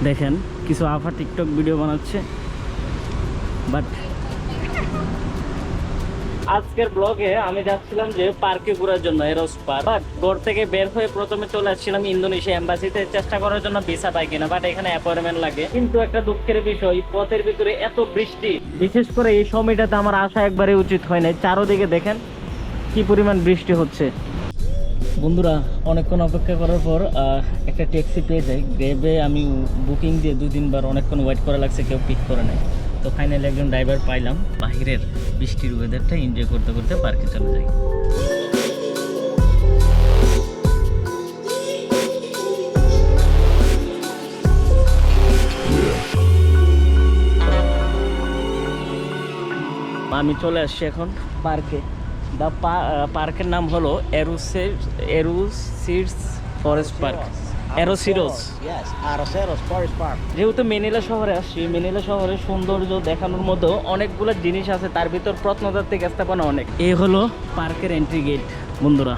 দেখেন কিছু আফা TikTok video বানাচ্ছে, বাট আজকের ব্লগে আমি যাচ্ছিলাম যে পার্কে ঘোরার জন্য, এরোস পার্ক। বাট ঘর থেকে বের হয়ে প্রথমে চলে আসছিলাম ইন্দোনেশিয়া এম্বাসিতে চেষ্টা করার জন্য ভিসা পাই কিনা, বাট এখানে অ্যাপয়েন্টমেন্ট লাগে। কিন্তু একটা দুঃখের বিষয়, পথের ভিতরে এত বৃষ্টি, বিশেষ করে এই সময়টাতে আমার আসা একবারে উচিত হয় নাই। চারোদিকে দেখেন কি পরিমাণ বৃষ্টি হচ্ছে। বন্ধুরা, অনেকক্ষণ অপেক্ষা করার পর একটা ট্যাক্সি পেয়ে যাই। গ্র্যাবে আমি বুকিং দিয়ে 2-3 বার অনেকক্ষণ ওয়েট করা লাগছে, কেউ পিক করে নেয়। তো ফাইনালি একজন ড্রাইভার পাইলাম। বাহিরের বৃষ্টির ওয়েদারটা এনজয় করতে করতে পার্কে চলে যাই। আমি চলে আসছি এখন পার্কে। পার্কের নাম হলো এরুসিরস ফরেস্ট পার্ক। এরোসিরোস। যেহেতু মেনিলা শহরে আসছি, মেনিলা শহরের সৌন্দর্য দেখানোর মতো অনেকগুলো জিনিস আছে, তার ভিতর প্রত্নতাত্ত্বিক স্থাপনা অনেক। এই হলো পার্কের এন্ট্রি গেট বন্ধুরা।